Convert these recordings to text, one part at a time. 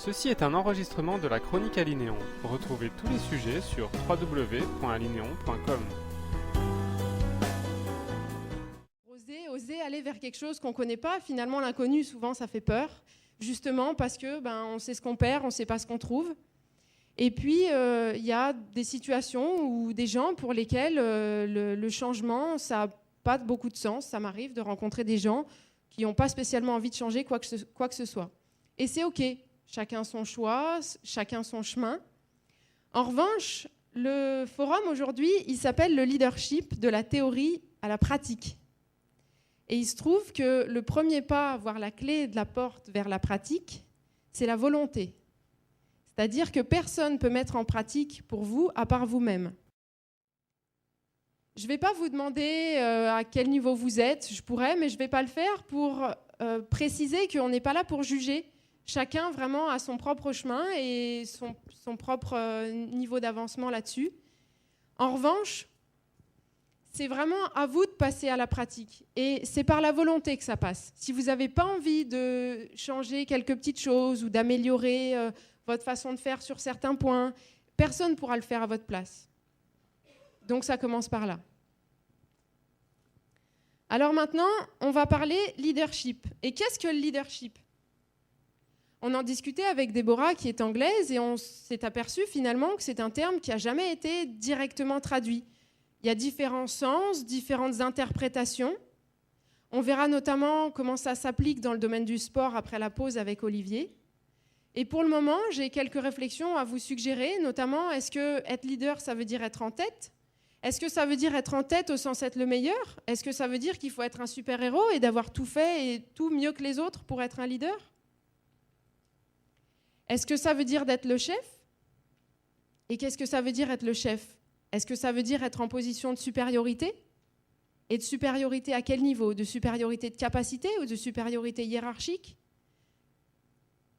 Ceci est un enregistrement de la Chronique Alinéon. Retrouvez tous les sujets sur www.alinéon.com. Oser aller vers quelque chose qu'on ne connaît pas. Finalement, l'inconnu, souvent, ça fait peur. Justement parce que on sait ce qu'on perd, on ne sait pas ce qu'on trouve. Et puis, il y a des situations ou des gens pour lesquels le changement, ça n'a pas beaucoup de sens. Ça m'arrive de rencontrer des gens qui n'ont pas spécialement envie de changer quoi que ce soit. Et c'est OK. Chacun son choix, chacun son chemin. En revanche, le forum aujourd'hui, il s'appelle le leadership de la théorie à la pratique. Et il se trouve que le premier pas, voire la clé de la porte vers la pratique, c'est la volonté. C'est-à-dire que personne ne peut mettre en pratique pour vous à part vous-même. Je ne vais pas vous demander à quel niveau vous êtes, je pourrais, mais je ne vais pas le faire pour préciser qu'on n'est pas là pour juger. Chacun vraiment a son propre chemin et son propre niveau d'avancement là-dessus. En revanche, c'est vraiment à vous de passer à la pratique. Et c'est par la volonté que ça passe. Si vous n'avez pas envie de changer quelques petites choses ou d'améliorer votre façon de faire sur certains points, personne ne pourra le faire à votre place. Donc ça commence par là. Alors maintenant, on va parler leadership. Et qu'est-ce que le leadership ? On en discutait avec Déborah, qui est anglaise, et on s'est aperçu finalement que c'est un terme qui n'a jamais été directement traduit. Il y a différents sens, différentes interprétations. On verra notamment comment ça s'applique dans le domaine du sport après la pause avec Olivier. Et pour le moment, j'ai quelques réflexions à vous suggérer, notamment, est-ce que être leader, ça veut dire être en tête ? Est-ce que ça veut dire être en tête au sens être le meilleur ? Est-ce que ça veut dire qu'il faut être un super-héros et d'avoir tout fait et tout mieux que les autres pour être un leader ? Est-ce que ça veut dire d'être le chef ? Et qu'est-ce que ça veut dire être le chef ? Est-ce que ça veut dire être en position de supériorité ? Et de supériorité à quel niveau ? De supériorité de capacité ou de supériorité hiérarchique ?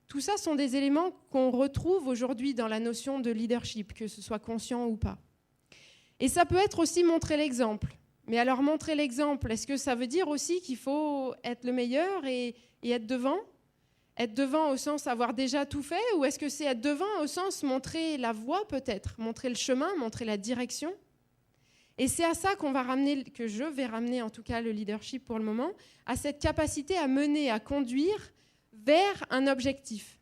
Tout ça sont des éléments qu'on retrouve aujourd'hui dans la notion de leadership, que ce soit conscient ou pas. Et ça peut être aussi montrer l'exemple. Mais alors montrer l'exemple, est-ce que ça veut dire aussi qu'il faut être le meilleur et être devant ? Être devant au sens avoir déjà tout fait, ou est-ce que c'est être devant au sens montrer la voie peut-être, montrer le chemin, montrer la direction ? Et c'est à ça que je vais ramener en tout cas le leadership pour le moment, à cette capacité à mener, à conduire vers un objectif.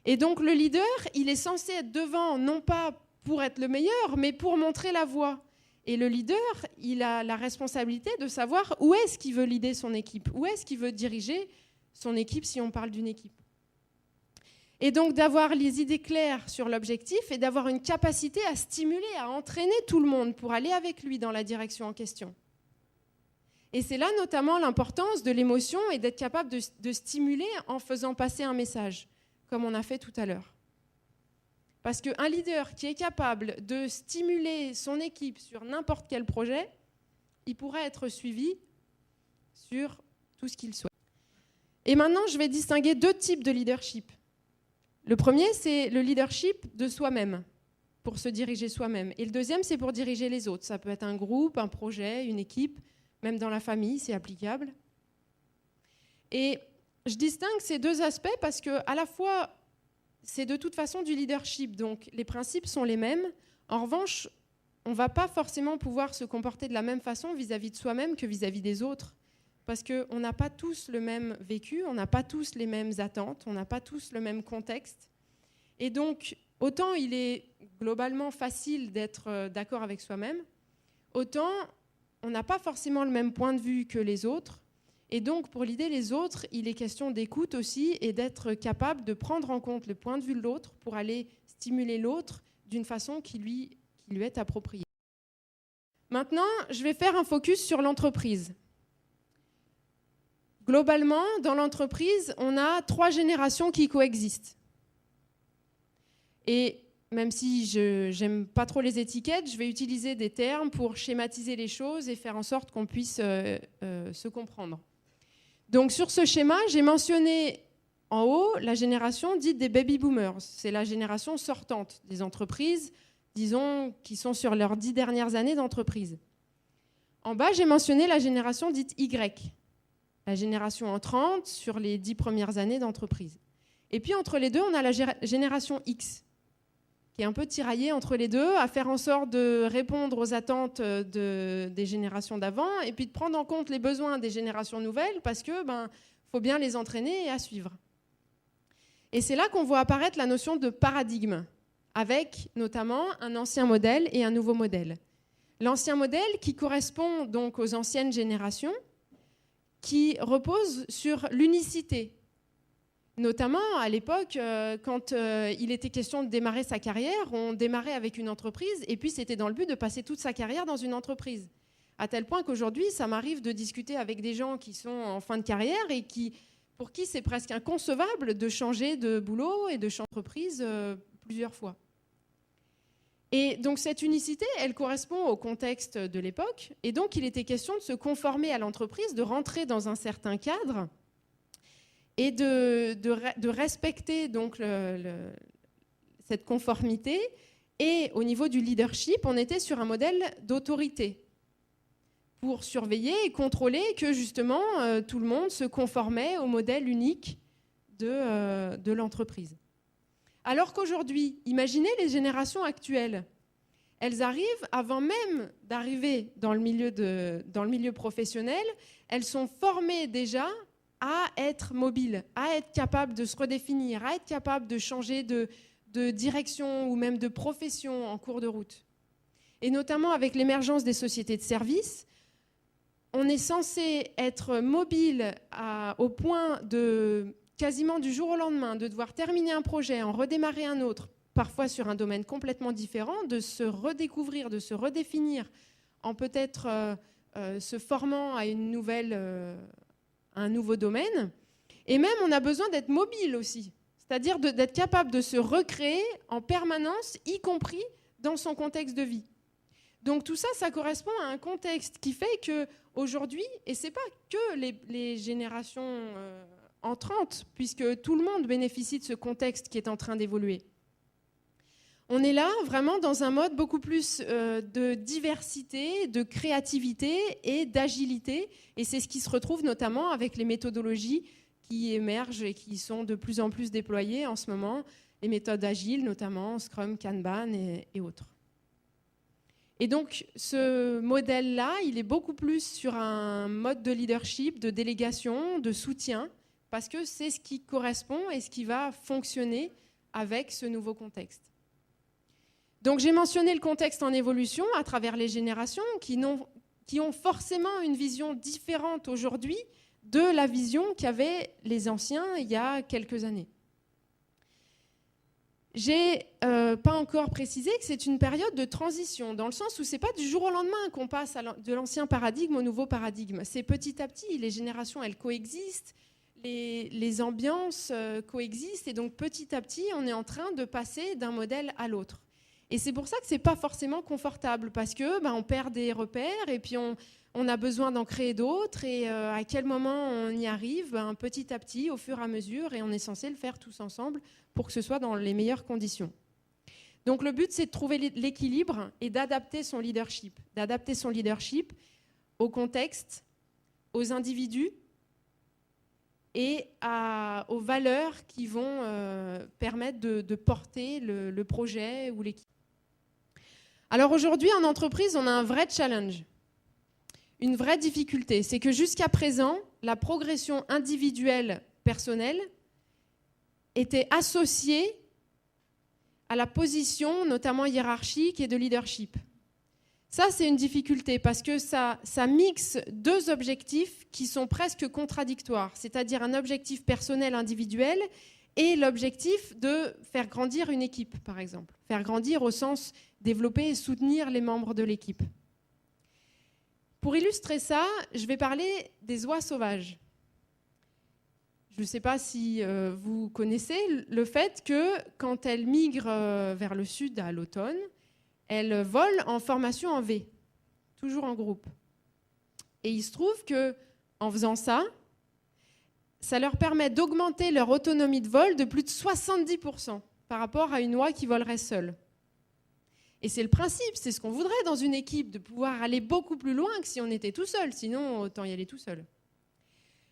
Et donc le leader, il est censé être devant, non pas pour être le meilleur, mais pour montrer la voie. Et le leader, il a la responsabilité de savoir où est-ce qu'il veut leader son équipe, où est-ce qu'il veut diriger son équipe si on parle d'une équipe. Et donc d'avoir les idées claires sur l'objectif et d'avoir une capacité à stimuler, à entraîner tout le monde pour aller avec lui dans la direction en question. Et c'est là notamment l'importance de l'émotion et d'être capable de stimuler en faisant passer un message, comme on a fait tout à l'heure. Parce qu'un leader qui est capable de stimuler son équipe sur n'importe quel projet, il pourrait être suivi sur tout ce qu'il souhaite. Et maintenant, je vais distinguer deux types de leadership. Le premier, c'est le leadership de soi-même, pour se diriger soi-même. Et le deuxième, c'est pour diriger les autres. Ça peut être un groupe, un projet, une équipe, même dans la famille, c'est applicable. Et je distingue ces deux aspects parce qu'à la fois, c'est de toute façon du leadership, donc les principes sont les mêmes. En revanche, on ne va pas forcément pouvoir se comporter de la même façon vis-à-vis de soi-même que vis-à-vis des autres. Parce qu'on n'a pas tous le même vécu, on n'a pas tous les mêmes attentes, on n'a pas tous le même contexte. Et donc, autant il est globalement facile d'être d'accord avec soi-même, autant on n'a pas forcément le même point de vue que les autres. Et donc, pour l'idée les autres, il est question d'écoute aussi et d'être capable de prendre en compte le point de vue de l'autre pour aller stimuler l'autre d'une façon qui lui est appropriée. Maintenant, je vais faire un focus sur l'entreprise. Globalement, dans l'entreprise, on a 3 générations qui coexistent. Et même si je n'aime pas trop les étiquettes, je vais utiliser des termes pour schématiser les choses et faire en sorte qu'on puisse se comprendre. Donc sur ce schéma, j'ai mentionné en haut la génération dite des baby boomers. C'est la génération sortante des entreprises, disons, qui sont sur leurs 10 dernières années d'entreprise. En bas, j'ai mentionné la génération dite Y. La génération entrante sur les 10 premières années d'entreprise. Et puis entre les deux, on a la génération X, qui est un peu tiraillée entre les deux, à faire en sorte de répondre aux attentes des générations d'avant, et puis de prendre en compte les besoins des générations nouvelles, parce que faut bien les entraîner et à suivre. Et c'est là qu'on voit apparaître la notion de paradigme, avec notamment un ancien modèle et un nouveau modèle. L'ancien modèle qui correspond donc aux anciennes générations, qui repose sur l'unicité. Notamment, à l'époque, quand il était question de démarrer sa carrière, on démarrait avec une entreprise et puis c'était dans le but de passer toute sa carrière dans une entreprise. À tel point qu'aujourd'hui, ça m'arrive de discuter avec des gens qui sont en fin de carrière et pour qui c'est presque inconcevable de changer de boulot et de changer d'entreprise plusieurs fois. Et donc cette unicité, elle correspond au contexte de l'époque. Et donc il était question de se conformer à l'entreprise, de rentrer dans un certain cadre et de respecter donc cette conformité. Et au niveau du leadership, on était sur un modèle d'autorité pour surveiller et contrôler que justement tout le monde se conformait au modèle unique de l'entreprise. Alors qu'aujourd'hui, imaginez les générations actuelles. Elles arrivent, avant même d'arriver dans le milieu professionnel, elles sont formées déjà à être mobiles, à être capables de se redéfinir, à être capables de changer de direction ou même de profession en cours de route. Et notamment avec l'émergence des sociétés de services, on est censé être mobile au point de, quasiment du jour au lendemain, de devoir terminer un projet, en redémarrer un autre, parfois sur un domaine complètement différent, de se redécouvrir, de se redéfinir, en peut-être se formant à un nouveau domaine. Et même, on a besoin d'être mobile aussi, c'est-à-dire d'être capable de se recréer en permanence, y compris dans son contexte de vie. Donc tout ça, ça correspond à un contexte qui fait qu'aujourd'hui, et ce n'est pas que les générations entrantes, puisque tout le monde bénéficie de ce contexte qui est en train d'évoluer. On est là vraiment dans un mode beaucoup plus de diversité, de créativité et d'agilité, et c'est ce qui se retrouve notamment avec les méthodologies qui émergent et qui sont de plus en plus déployées en ce moment, les méthodes agiles notamment, Scrum, Kanban et autres. Et donc, ce modèle-là, il est beaucoup plus sur un mode de leadership, de délégation, de soutien, parce que c'est ce qui correspond et ce qui va fonctionner avec ce nouveau contexte. Donc, j'ai mentionné le contexte en évolution à travers les générations qui ont forcément une vision différente aujourd'hui de la vision qu'avaient les anciens il y a quelques années. J'ai pas encore précisé que c'est une période de transition, dans le sens où ce n'est pas du jour au lendemain qu'on passe de l'ancien paradigme au nouveau paradigme. C'est petit à petit, les générations, elles coexistent, les ambiances coexistent, et donc petit à petit, on est en train de passer d'un modèle à l'autre. Et c'est pour ça que ce n'est pas forcément confortable, parce qu'on perd des repères, et puis on a besoin d'en créer d'autres, et à quel moment on y arrive, petit à petit, au fur et à mesure, et on est censé le faire tous ensemble pour que ce soit dans les meilleures conditions. Donc le but, c'est de trouver l'équilibre et d'adapter son leadership au contexte, aux individus et aux valeurs qui vont permettre de porter le projet ou l'équipe. Alors aujourd'hui, en entreprise, on a un vrai challenge, une vraie difficulté. C'est que jusqu'à présent, la progression individuelle personnelle était associée à la position, notamment hiérarchique et de leadership. Ça, c'est une difficulté parce que ça mixe deux objectifs qui sont presque contradictoires, c'est-à-dire un objectif personnel individuel et l'objectif de faire grandir une équipe, par exemple. Faire grandir au sens développer et soutenir les membres de l'équipe. Pour illustrer ça, je vais parler des oies sauvages. Je ne sais pas si vous connaissez le fait que quand elles migrent vers le sud à l'automne, elles volent en formation en V, toujours en groupe. Et il se trouve qu'en faisant ça, ça leur permet d'augmenter leur autonomie de vol de plus de 70% par rapport à une oie qui volerait seule. Et c'est le principe, c'est ce qu'on voudrait dans une équipe, de pouvoir aller beaucoup plus loin que si on était tout seul, sinon autant y aller tout seul.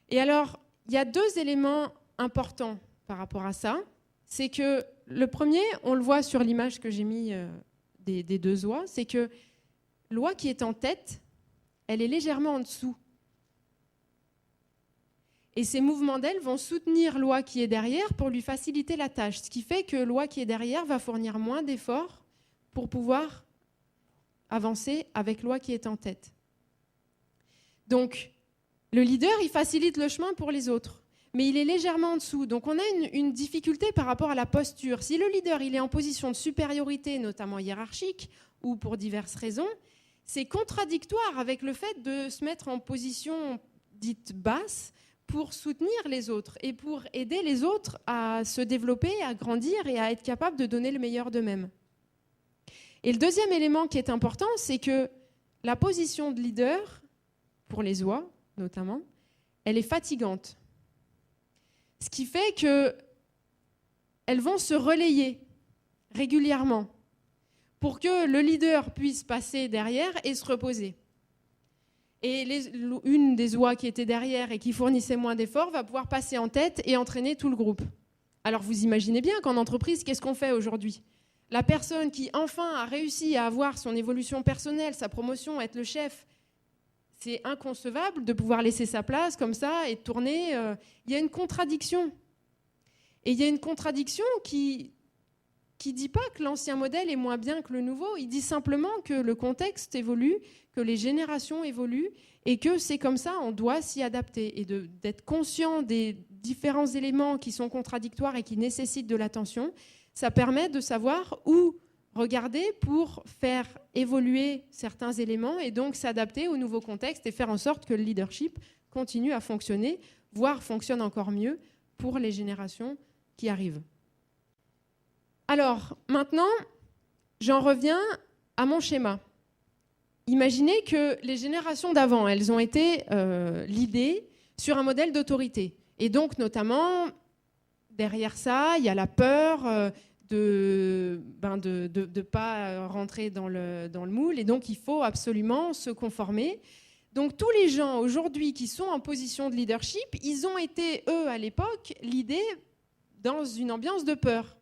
Et alors, il y a deux éléments importants par rapport à ça, c'est que le premier, on le voit sur l'image que j'ai mis des deux oies, c'est que l'oie qui est en tête, elle est légèrement en dessous. Et ces mouvements d'aile vont soutenir l'oie qui est derrière pour lui faciliter la tâche, ce qui fait que l'oie qui est derrière va fournir moins d'efforts pour pouvoir avancer avec l'oie qui est en tête. Donc, le leader, il facilite le chemin pour les autres, mais il est légèrement en dessous. Donc, on a une difficulté par rapport à la posture. Si le leader, il est en position de supériorité, notamment hiérarchique, ou pour diverses raisons, c'est contradictoire avec le fait de se mettre en position dite basse pour soutenir les autres et pour aider les autres à se développer, à grandir et à être capables de donner le meilleur d'eux-mêmes. Et le deuxième élément qui est important, c'est que la position de leader, pour les oies notamment, elle est fatigante. Ce qui fait qu'elles vont se relayer régulièrement pour que le leader puisse passer derrière et se reposer. Et une des oies qui était derrière et qui fournissait moins d'efforts va pouvoir passer en tête et entraîner tout le groupe. Alors vous imaginez bien qu'en entreprise, qu'est-ce qu'on fait aujourd'hui ? La personne qui enfin a réussi à avoir son évolution personnelle, sa promotion, être le chef, c'est inconcevable de pouvoir laisser sa place comme ça et de tourner. Il y a une contradiction. Et il y a une contradiction qui dit pas que l'ancien modèle est moins bien que le nouveau. Il dit simplement que le contexte évolue, que les générations évoluent et que c'est comme ça, on doit s'y adapter. Et d'être conscient des différents éléments qui sont contradictoires et qui nécessitent de l'attention, ça permet de savoir où regarder pour faire évoluer certains éléments et donc s'adapter au nouveau contexte et faire en sorte que le leadership continue à fonctionner, voire fonctionne encore mieux pour les générations qui arrivent. Alors, maintenant, j'en reviens à mon schéma. Imaginez que les générations d'avant, elles ont été leadées sur un modèle d'autorité. Et donc, notamment, derrière ça, il y a la peur de ne pas rentrer dans le moule. Et donc, il faut absolument se conformer. Donc, tous les gens aujourd'hui qui sont en position de leadership, ils ont été, eux, à l'époque, leadés dans une ambiance de peur.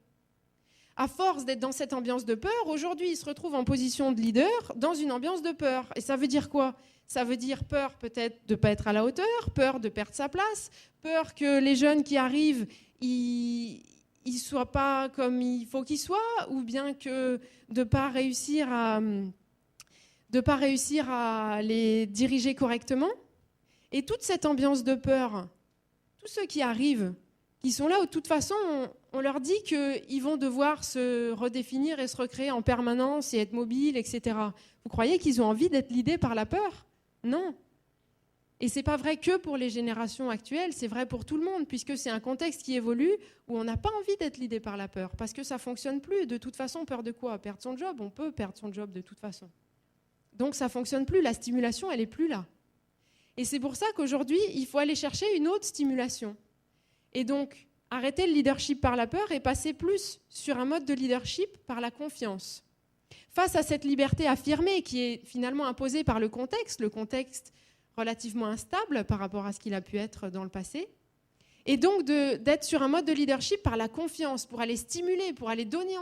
À force d'être dans cette ambiance de peur, aujourd'hui, ils se retrouvent en position de leader dans une ambiance de peur. Et ça veut dire quoi ? Ça veut dire peur peut-être de ne pas être à la hauteur, peur de perdre sa place, peur que les jeunes qui arrivent, ils ne soient pas comme il faut qu'ils soient, ou bien que de ne pas réussir à les diriger correctement. Et toute cette ambiance de peur, tous ceux qui arrivent, qui sont là où de toute façon, on leur dit qu'ils vont devoir se redéfinir et se recréer en permanence et être mobiles, etc. Vous croyez qu'ils ont envie d'être leadés par la peur ? Non. Et ce n'est pas vrai que pour les générations actuelles, c'est vrai pour tout le monde, puisque c'est un contexte qui évolue où on n'a pas envie d'être leadé par la peur, parce que ça ne fonctionne plus. De toute façon, peur de quoi ? Perdre son job ? On peut perdre son job de toute façon. Donc ça ne fonctionne plus, la stimulation, elle n'est plus là. Et c'est pour ça qu'aujourd'hui, il faut aller chercher une autre stimulation. Et donc, arrêter le leadership par la peur et passer plus sur un mode de leadership par la confiance. Face à cette liberté affirmée qui est finalement imposée par le contexte relativement instable par rapport à ce qu'il a pu être dans le passé, et donc d'être sur un mode de leadership par la confiance, pour aller stimuler, pour aller donner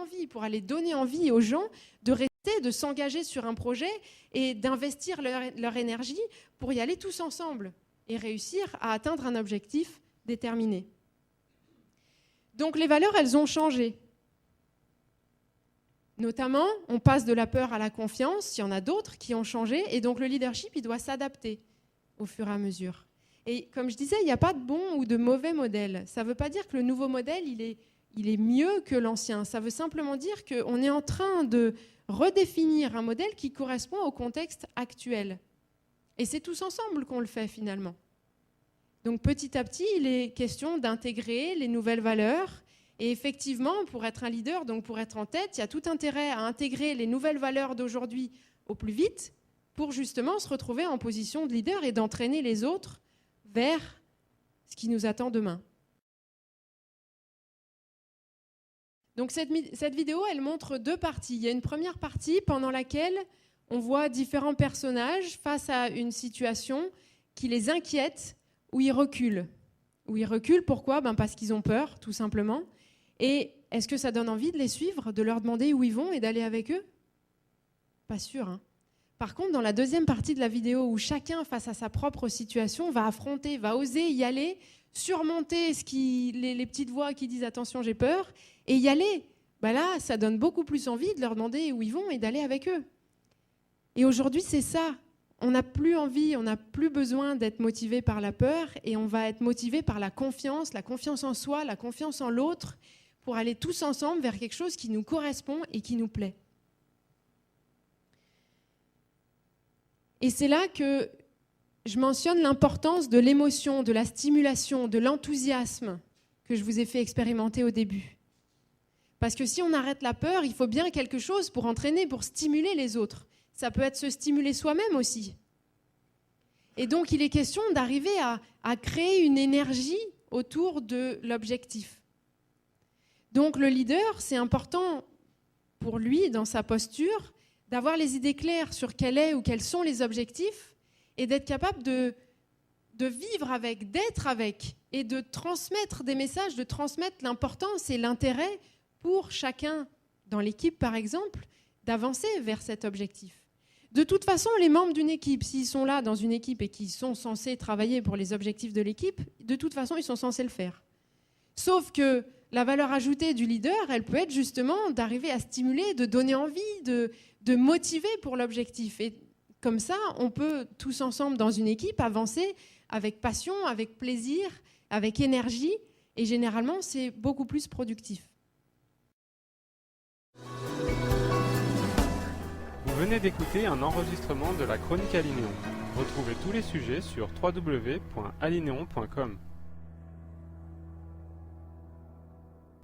envie aux gens de rester, de s'engager sur un projet et d'investir leur énergie pour y aller tous ensemble et réussir à atteindre un objectif déterminé. Donc les valeurs, elles ont changé. Notamment, on passe de la peur à la confiance, il y en a d'autres qui ont changé, et donc le leadership, il doit s'adapter au fur et à mesure. Et comme je disais, il n'y a pas de bon ou de mauvais modèle. Ça ne veut pas dire que le nouveau modèle, il est mieux que l'ancien. Ça veut simplement dire qu'on est en train de redéfinir un modèle qui correspond au contexte actuel. Et c'est tous ensemble qu'on le fait finalement. Donc petit à petit, il est question d'intégrer les nouvelles valeurs. Et effectivement, pour être un leader, donc pour être en tête, il y a tout intérêt à intégrer les nouvelles valeurs d'aujourd'hui au plus vite pour justement se retrouver en position de leader et d'entraîner les autres vers ce qui nous attend demain. Donc cette vidéo, elle montre deux parties. Il y a une première partie pendant laquelle on voit différents personnages face à une situation qui les inquiète, où ils reculent, ou ils reculent. Pourquoi ? Parce qu'ils ont peur, tout simplement. Et est-ce que ça donne envie de les suivre, de leur demander où ils vont et d'aller avec eux ? Pas sûr, hein. Par contre, dans la deuxième partie de la vidéo, où chacun, face à sa propre situation, va affronter, va oser y aller, surmonter les petites voix qui disent « attention, j'ai peur », et y aller, là, ça donne beaucoup plus envie de leur demander où ils vont et d'aller avec eux. Et aujourd'hui, c'est ça. On n'a plus envie, on n'a plus besoin d'être motivé par la peur, et on va être motivé par la confiance en soi, la confiance en l'autre, pour aller tous ensemble vers quelque chose qui nous correspond et qui nous plaît. Et c'est là que je mentionne l'importance de l'émotion, de la stimulation, de l'enthousiasme que je vous ai fait expérimenter au début. Parce que si on arrête la peur, il faut bien quelque chose pour entraîner, pour stimuler les autres. Ça peut être se stimuler soi-même aussi. Et donc, il est question d'arriver à créer une énergie autour de l'objectif. Donc, le leader, c'est important pour lui, dans sa posture, d'avoir les idées claires sur quel est ou quels sont les objectifs et d'être capable de vivre avec, d'être avec et de transmettre des messages, de transmettre l'importance et l'intérêt pour chacun dans l'équipe, par exemple, d'avancer vers cet objectif. De toute façon, les membres d'une équipe, s'ils sont là dans une équipe et qu'ils sont censés travailler pour les objectifs de l'équipe, de toute façon, ils sont censés le faire. Sauf que la valeur ajoutée du leader, elle peut être justement d'arriver à stimuler, de donner envie, de motiver pour l'objectif. Et comme ça, on peut tous ensemble dans une équipe avancer avec passion, avec plaisir, avec énergie. Et généralement, c'est beaucoup plus productif. Vous venez d'écouter un enregistrement de la Chronique Alinéon. Retrouvez tous les sujets sur www.alinéon.com.